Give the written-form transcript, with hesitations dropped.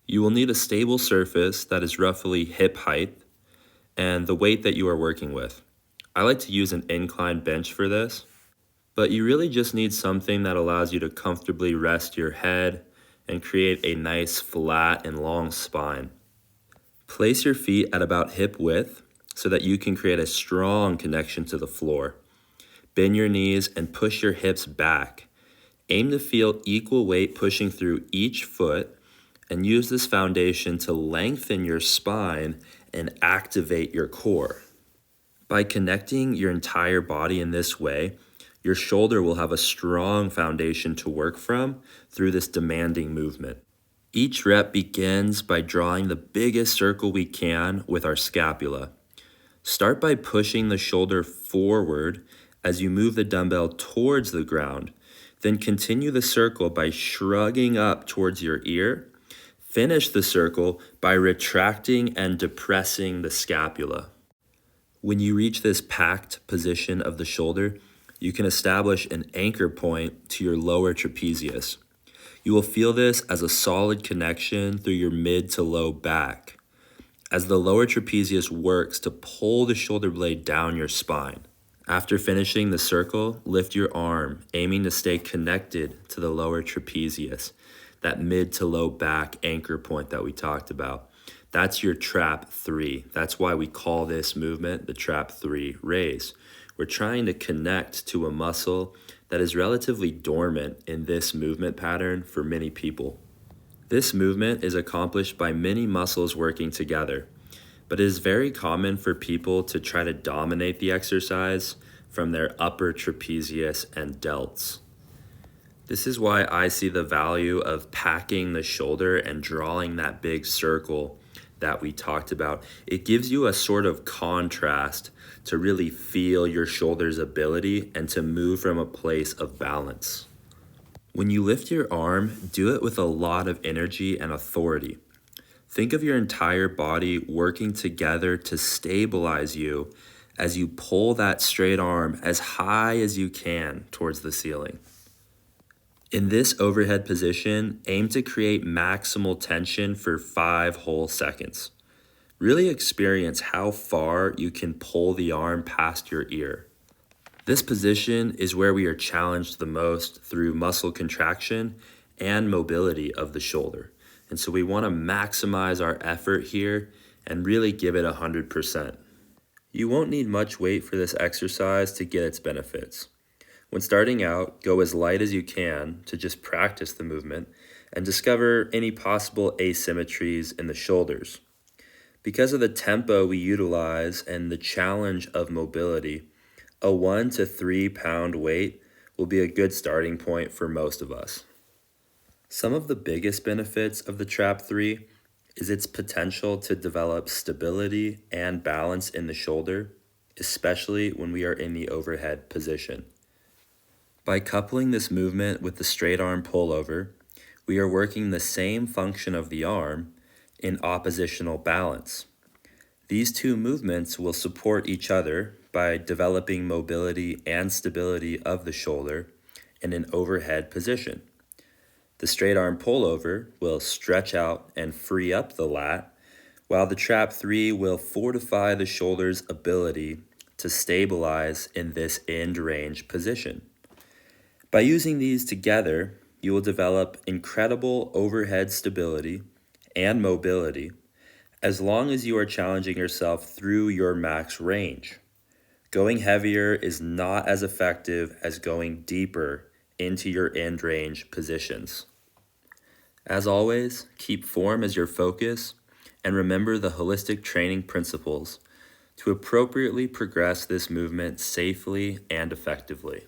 You will need a stable surface that is roughly hip height and the weight that you are working with. I like to use an incline bench for this, but you really just need something that allows you to comfortably rest your head and create a nice flat and long spine. Place your feet at about hip width so that you can create a strong connection to the floor. Bend your knees and push your hips back. Aim to feel equal weight pushing through each foot and use this foundation to lengthen your spine and activate your core. By connecting your entire body in this way, your shoulder will have a strong foundation to work from through this demanding movement. Each rep begins by drawing the biggest circle we can with our scapula. Start by pushing the shoulder forward as you move the dumbbell towards the ground. Then continue the circle by shrugging up towards your ear. Finish the circle by retracting and depressing the scapula. When you reach this packed position of the shoulder, you can establish an anchor point to your lower trapezius. You will feel this as a solid connection through your mid to low back, as the lower trapezius works to pull the shoulder blade down your spine. After finishing the circle, lift your arm, aiming to stay connected to the lower trapezius, that mid to low back anchor point that we talked about. That's your trap 3. That's why we call this movement the trap 3 raise. We're trying to connect to a muscle that is relatively dormant in this movement pattern for many people. This movement is accomplished by many muscles working together, but it is very common for people to try to dominate the exercise from their upper trapezius and delts. This is why I see the value of packing the shoulder and drawing that big circle that we talked about. It gives you a sort of contrast to really feel your shoulder's ability and to move from a place of balance. When you lift your arm, do it with a lot of energy and authority. Think of your entire body working together to stabilize you as you pull that straight arm as high as you can towards the ceiling. In this overhead position, aim to create maximal tension for 5 whole seconds. Really experience how far you can pull the arm past your ear. This position is where we are challenged the most through muscle contraction and mobility of the shoulder. And so we want to maximize our effort here and really give it 100%. You won't need much weight for this exercise to get its benefits. When starting out, go as light as you can to just practice the movement and discover any possible asymmetries in the shoulders. Because of the tempo we utilize and the challenge of mobility, a 1 to 3 pound weight will be a good starting point for most of us. Some of the biggest benefits of the trap 3 is its potential to develop stability and balance in the shoulder, especially when we are in the overhead position. By coupling this movement with the straight arm pullover, we are working the same function of the arm in oppositional balance. These two movements will support each other by developing mobility and stability of the shoulder in an overhead position. The straight arm pullover will stretch out and free up the lat, while the trap 3 will fortify the shoulder's ability to stabilize in this end range position. By using these together, you will develop incredible overhead stability and mobility as long as you are challenging yourself through your max range. Going heavier is not as effective as going deeper into your end range positions. As always, keep form as your focus and remember the holistic training principles to appropriately progress this movement safely and effectively.